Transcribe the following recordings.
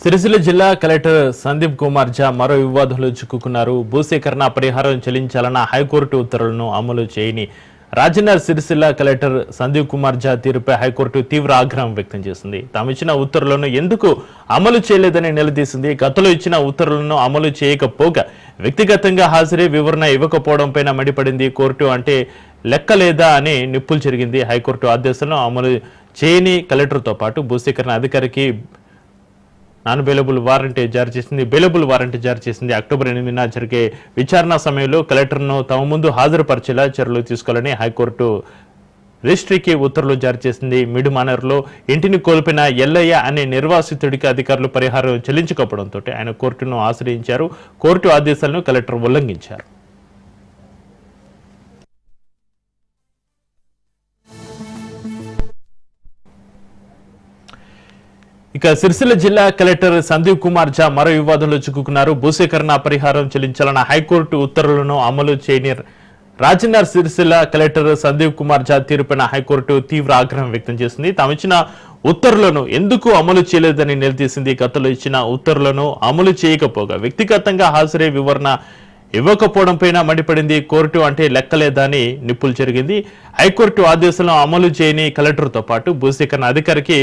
సిరిసిల్ల జిల్లా కలెక్టర్ సందీప్ కుమార్ ఝా మరో వివాదంలో చిక్కుకున్నారు. భూసేకరణ పరిహారం చెల్లించాలన్న హైకోర్టు ఉత్తర్వులను అమలు చేయని రాజన్న సిరిసిల్ల కలెక్టర్ సందీప్ కుమార్ ఝా తీరుపై హైకోర్టు తీవ్ర ఆగ్రహం వ్యక్తం చేసింది. తామిచ్చిన ఉత్తర్వులను ఎందుకు అమలు చేయలేదని నిలదీసింది. గతంలో ఇచ్చిన ఉత్తర్వులను అమలు చేయకపోగా వ్యక్తిగతంగా హాజరై వివరణ ఇవ్వకపోవడంపై మండిపడింది. కోర్టు అంటే లెక్కలేదా అని నిప్పులు చెరిగింది. హైకోర్టు ఆదేశాలను అమలు చేయని కలెక్టర్తో పాటు భూసేకరణ అధికారికి బెయిలబుల్ వారెంట్ జారీ చేసింది. అక్టోబర్ 8న జరిగే విచారణ సమయంలో కలెక్టర్ను తమ ముందు హాజరుపరిచేలా చర్యలు తీసుకోవాలని హైకోర్టు రిజిస్ట్రీకి ఉత్తర్వులు జారీ చేసింది. మిడుమానర్లో ఇంటిని కోల్పోయిన ఎల్లయ్య అనే నిర్వాసితుడికి అధికారులు పరిహారం చెల్లించకపోవడంతో ఆయన కోర్టును ఆశ్రయించారు. కోర్టు ఆదేశాలను కలెక్టర్ ఉల్లంఘించారు. ఇక సిరిసిల్ల జిల్లా కలెక్టర్ సందీప్ కుమార్ ఝా మరో వివాదంలో చిక్కుకున్నారు. భూసేకరణ పరిహారం చెల్లించాలన్న హైకోర్టు ఉత్తర్వులను అమలు చేయని రాజన్న సిరిసిల్ల కలెక్టర్ సందీప్ కుమార్ ఝా తీరుపైన హైకోర్టు తీవ్ర ఆగ్రహం వ్యక్తం చేసింది. తామిచ్చిన ఉత్తర్వులను ఎందుకు అమలు చేయలేదని నిలదీసింది. గతంలో ఇచ్చిన ఉత్తర్వులను అమలు చేయకపోగా వ్యక్తిగతంగా హాజరై వివరణ ఇవ్వకపోవడంపై మండిపడింది. కోర్టు అంటే లెక్కలేదని నిప్పులు చెరిగింది. హైకోర్టు ఆదేశాలను అమలు చేయని కలెక్టర్తో పాటు భూసేకరణ అధికారికి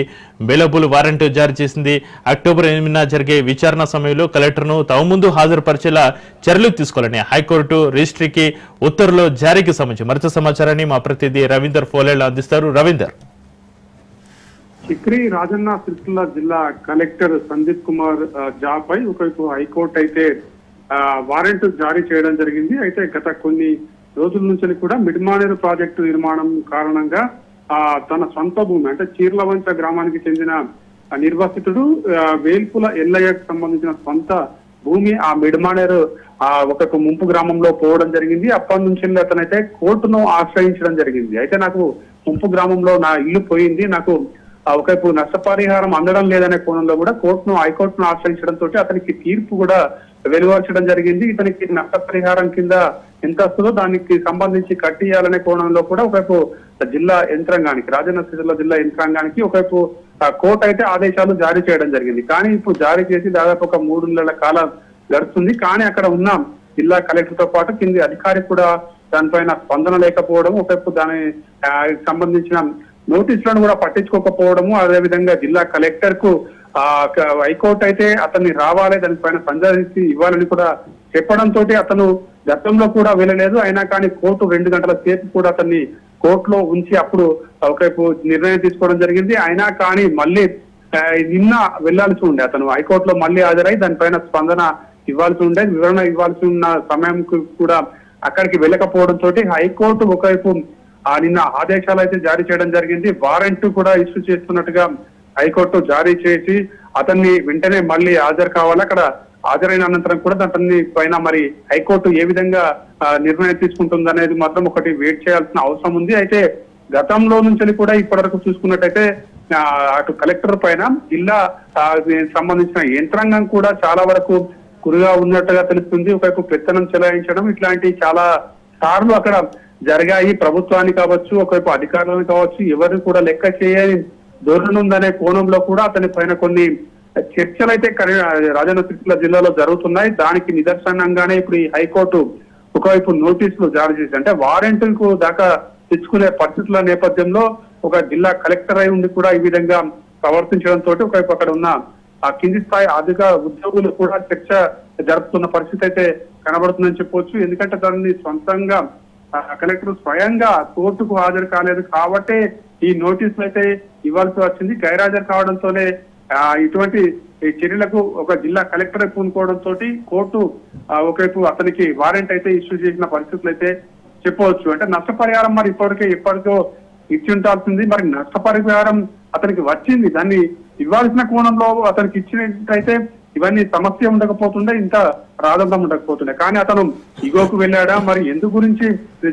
బెయిలబుల్ వారెంట్ జారీ చేసింది. అక్టోబర్ 8న జరిగే విచారణ సమయంలో కలెక్టర్ను తమ ముందు హాజరుపరిచేలా చర్యలు తీసుకోవాలని హైకోర్టు రిజిస్ట్రీకి ఉత్తర్వుల జారీకి సంబంధించి మరింత సమాచారాన్ని మా ప్రతినిధి రవీందర్ ఫోలేళ్లు అందిస్తారు. రవీందర్, చిక్రీ రాజన్న సిరిసిల్ల జిల్లా కలెక్టర్ సందీప్ కుమార్ ఝాపై ఒకవైపు హైకోర్టు అయితే వారెంట్ జారీ చేయడం జరిగింది. అయితే గత కొన్ని రోజుల నుంచి కూడా మిడ్మానేరు ప్రాజెక్టు నిర్మాణం కారణంగా తన సొంత భూమి అంటే చీర్లవంచ గ్రామానికి చెందిన నిర్వాసితుడు వేల్పుల ఎల్లయ్యకు సంబంధించిన సొంత భూమి ఆ మిడ్మానేరు ఒక ముంపు గ్రామంలో పోవడం జరిగింది. అప్పటి నుంచి అతనైతే కోర్టును ఆశ్రయించడం జరిగింది. అయితే నాకు ముంపు గ్రామంలో నా ఇల్లు పోయింది, నాకు ఒకవైపు నష్టపరిహారం అందడం లేదనే కోణంలో కూడా హైకోర్టును ఆశ్రయించడంతో అతనికి తీర్పు కూడా వెలువరచడం జరిగింది. ఇతనికి నష్టపరిహారం కింద ఎంత వస్తుందో దానికి సంబంధించి కట్టియాలనే కోణంలో కూడా ఒకవైపు జిల్లా యంత్రాంగానికి రాజన్న సిరిసిల్ల జిల్లా యంత్రాంగానికి ఒకవైపు కోర్టు అయితే ఆదేశాలు జారీ చేయడం జరిగింది. కానీ ఇప్పుడు జారీ చేసి దాదాపు ఒక 3 నెలల కాలం గడుస్తుంది. కానీ అక్కడ ఉన్న జిల్లా కలెక్టర్ తో పాటు కింది అధికారి కూడా దానిపైన స్పందన లేకపోవడం, ఒకవైపు దానికి సంబంధించిన నోటీసులను కూడా పట్టించుకోకపోవడము, అదేవిధంగా జిల్లా కలెక్టర్ కు హైకోర్టు అయితే అతన్ని రావాలి, దానిపైన సంజాయిషి ఇవ్వాలని కూడా చెప్పడంతో అతను గతంలో కూడా వెళ్ళలేదు. అయినా కానీ కోర్టు 2 గంటల సేపు కూడా అతన్ని కోర్టులో ఉంచి అప్పుడు ఒకవైపు నిర్ణయం తీసుకోవడం జరిగింది. అయినా కానీ మళ్ళీ నిన్న వెళ్లాల్సి ఉండే, అతను హైకోర్టులో మళ్ళీ హాజరై దానిపైన స్పందన ఇవ్వాల్సి ఉండే, వివరణ ఇవ్వాల్సి ఉన్న సమయం కూడా అక్కడికి వెళ్ళకపోవడంతో హైకోర్టు ఒకవైపు నిన్న ఆదేశాలు అయితే జారీ చేయడం జరిగింది. వారెంట్ కూడా ఇష్యూ చేస్తున్నట్టుగా హైకోర్టు జారీ చేసి అతన్ని వెంటనే మళ్ళీ హాజరు కావాలి. అక్కడ హాజరైన అనంతరం కూడా అతన్ని పైన మరి హైకోర్టు ఏ విధంగా నిర్ణయం తీసుకుంటుంది అనేది మాత్రం ఒకటి వెయిట్ చేయాల్సిన అవసరం ఉంది. అయితే గతంలో నుంచి కూడా ఇప్పటి వరకు చూసుకున్నట్టయితే అటు కలెక్టర్ పైన జిల్లా సంబంధించిన యంత్రాంగం కూడా చాలా వరకు కురుగా ఉన్నట్టుగా తెలుస్తుంది. ఒకవైపు పెత్తనం చెలాయించడం ఇట్లాంటి చాలా సార్లు అక్కడ జరిగాయి. ప్రభుత్వాన్ని కావచ్చు, ఒకవైపు అధికారులను కావచ్చు, ఎవరిని కూడా లెక్క చేయని ధోరణి ఉందనే కోణంలో కూడా అతని పైన కొన్ని చర్చలు అయితే రాజన్న సిరిసిల్ల జిల్లాలో జరుగుతున్నాయి. దానికి నిదర్శనంగానే ఇప్పుడు ఈ హైకోర్టు ఒకవైపు నోటీసులు జారీ చేసి అంటే వారెంట్కు దాకా తెచ్చుకునే పరిస్థితుల నేపథ్యంలో ఒక జిల్లా కలెక్టర్ అయి ఉండి కూడా ఈ విధంగా ప్రవర్తించడంతో ఒకవైపు అక్కడ ఉన్న ఆ కింది స్థాయి అధిక ఉద్యోగులు కూడా చర్చ జరుపుతున్న పరిస్థితి అయితే కనబడుతుందని చెప్పవచ్చు. ఎందుకంటే దాన్ని సొంతంగా కలెక్టర్ స్వయంగా కోర్టుకు హాజరు కాలేదు కాబట్టి ఈ నోటీసులు అయితే ఇవ్వాల్సి వచ్చింది. గైర్హాజరు కావడంతోనే ఇటువంటి చర్యలకు ఒక జిల్లా కలెక్టర్ పూనుకోవడంతో కోర్టు ఒకవైపు అతనికి వారెంట్ అయితే ఇష్యూ చేసిన పరిస్థితులు అయితే చెప్పవచ్చు. అంటే నష్టపరిహారం మరి ఎప్పటికో ఇచ్చి ఉండాల్సింది, మరి నష్టపరిహారం అతనికి వచ్చింది, దాన్ని ఇవ్వాల్సిన కోణంలో అతనికి ఇచ్చినట్టయితే ఇవన్నీ సమస్య ఉండకపోతుండే, ఇంత రాదంతం ఉండకపోతుండే. కానీ అతను ఇగోకు వెళ్ళాడా, మరి ఎందుకు గురించి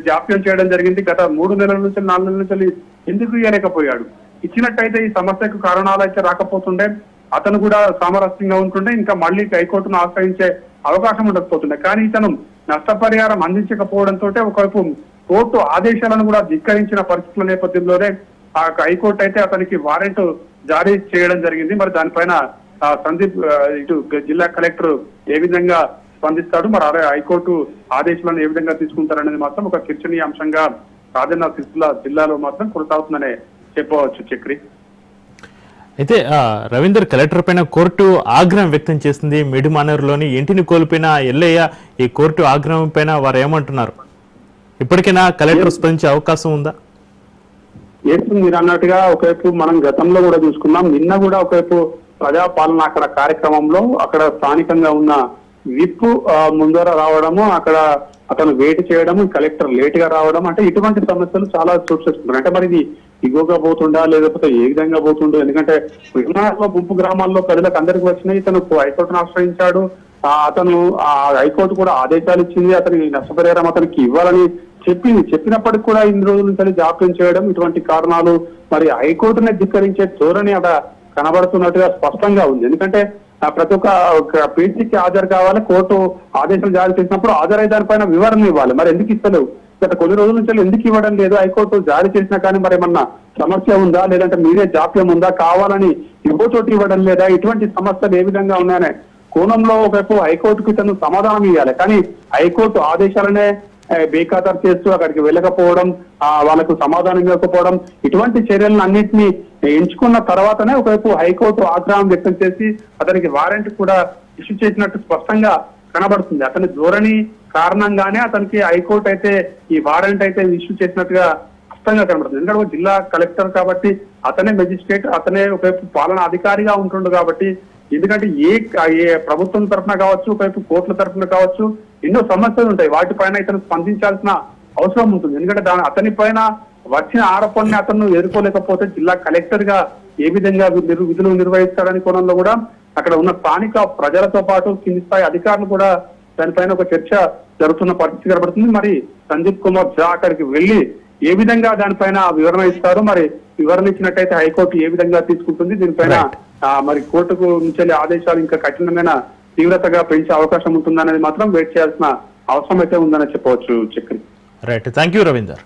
జాప్యం చేయడం జరిగింది, గత 3 నెలల నుంచి 4 నెలల నుంచి ఎందుకు ఇవ్వలేకపోయాడు, ఇచ్చినట్టయితే ఈ సమస్యకు కారణాలు అయితే రాకపోతుండే, అతను కూడా సామరస్యంగా ఉంటుండే, ఇంకా మళ్ళీ హైకోర్టును ఆశ్రయించే అవకాశం ఉండకపోతుండే. కానీ ఇతను నష్టపరిహారం అందించకపోవడంతో ఒకవైపు కోర్టు ఆదేశాలను కూడా ధిక్కరించిన పరిస్థితుల నేపథ్యంలోనే ఆ హైకోర్టు అయితే అతనికి వారెంట్ జారీ చేయడం జరిగింది. మరి దానిపైన సందీప్ ఇటు జిల్లా కలెక్టర్ ఏ విధంగా స్పందిస్తాడు, మరి అదే హైకోర్టు ఆదేశాలను ఏ విధంగా తీసుకుంటారనేది మాత్రం ఒక చర్చనీయాంశంగా రాజన్న సిరిసిల్ల జిల్లాలో మాత్రం కొనసాగుతుందనే చెప్పవచ్చు చక్రి. అయితే రవీందర్, కలెక్టర్ పైన కోర్టు ఆగ్రహం వ్యక్తం చేసింది. మిడిమానేరులోని ఇంటిని కోల్పోయిన ఎల్లయ్య ఈ కోర్టు ఆగ్రహం పైన వారు ఏమంటున్నారు? ఇప్పటికైనా కలెక్టర్ స్పందించే అవకాశం ఉందా? మీరు అన్నట్టుగా ఒకవైపు మనం గతంలో కూడా చూసుకున్నాం, నిన్న కూడా ఒకవైపు ప్రజాపాలన అక్కడ కార్యక్రమంలో అక్కడ స్థానికంగా ఉన్న విప్ ముందర రావడము, అక్కడ అతను వెయిట్ చేయడము, కలెక్టర్ లేట్ గా రావడం, అంటే ఇటువంటి సమస్యలు చాలా చోటు చేసుకుంటారు. అంటే మరి ఇది ఇగోగా పోతుండా లేకపోతే ఏ విధంగా పోతుండో, ఎందుకంటే విమానాల్లో ముంపు గ్రామాల్లో ప్రజలకు అందరికి వచ్చినాయి. ఇతను హైకోర్టును ఆశ్రయించాడు, అతను హైకోర్టు కూడా ఆదేశాలు ఇచ్చింది, అతని నష్టపరిహారం అతనికి ఇవ్వాలని చెప్పినప్పటికీ కూడా ఇన్ని రోజుల నుంచి జాప్యం చేయడం, ఇటువంటి కారణాలు మరి హైకోర్టునే ధిక్కరించే ధోరణి అక్కడ కనబడుతున్నట్టుగా స్పష్టంగా ఉంది. ఎందుకంటే ప్రతి ఒక్క పీసీకి హాజరు కావాలి, కోర్టు ఆదేశాలు జారీ చేసినప్పుడు హాజరై దానిపైన వివరణ ఇవ్వాలి. మరి ఎందుకు ఇస్తలేవు? గత కొన్ని రోజుల నుంచి ఎందుకు ఇవ్వడం లేదు? హైకోర్టు జారీ చేసినా కానీ మరి ఏమన్నా సమస్య ఉందా, లేదంటే మీరే జాప్యం ఉందా, కావాలని ఇవ్వచోటు ఇవ్వడం లేదా, ఇటువంటి సమస్యలు ఏ విధంగా ఉన్నాయనే కోణంలో ఒకవైపు హైకోర్టుకి తను సమాధానం ఇవ్వాలి. కానీ హైకోర్టు ఆదేశాలనే బేఖాతరు చేస్తూ అక్కడికి వెళ్ళకపోవడం, వాళ్ళకు సమాధానం ఇవ్వకపోవడం, ఇటువంటి చర్యలను అన్నింటినీ ఎంచుకున్న తర్వాతనే ఒకవైపు హైకోర్టు ఆగ్రహం వ్యక్తం చేసి అతనికి వారెంట్ కూడా ఇష్యూ చేసినట్టు స్పష్టంగా కనబడుతుంది. అతని ధోరణి కారణంగానే అతనికి హైకోర్టు అయితే ఈ వారెంట్ అయితే ఇష్యూ చేసినట్టుగా స్పష్టంగా కనబడుతుంది. ఎందుకంటే ఒక జిల్లా కలెక్టర్ కాబట్టి అతనే మెజిస్ట్రేట్, అతనే ఒకవైపు పాలనా అధికారిగా ఉంటుండు కాబట్టి, ఎందుకంటే ఏ ప్రభుత్వం తరఫున కావచ్చు, ఒకవైపు కోర్టుల తరఫున కావచ్చు, ఎన్నో సమస్యలు ఉంటాయి. వాటిపైన ఇతను స్పందించాల్సిన అవసరం ఉంటుంది. ఎందుకంటే అతని పైన వచ్చిన ఆరోపణని అతను ఎదుర్కోలేకపోతే జిల్లా కలెక్టర్ గా ఏ విధంగా విధులు నిర్వహిస్తాడని కోణంలో కూడా అక్కడ ఉన్న స్థానిక ప్రజలతో పాటు కింది స్థాయి అధికారులు కూడా దానిపైన ఒక చర్చ జరుగుతున్న పరిస్థితి కనబడుతుంది. మరి సందీప్ కుమార్ ఝా అక్కడికి వెళ్లి ఏ విధంగా దానిపైన వివరణ ఇస్తారు, మరి వివరణ ఇచ్చినట్టయితే హైకోర్టు ఏ విధంగా తీసుకుంటుంది, దీనిపైన మరి కోర్టుకు నుంచి ఆదేశాలు ఇంకా కఠినమైన తీవ్రతగా పెంచే అవకాశం ఉంటుందనేది మాత్రం వెయిట్ చేయాల్సిన అవసరం అయితే ఉందని చెప్పవచ్చు Chakri. Right, thank you Ravinder.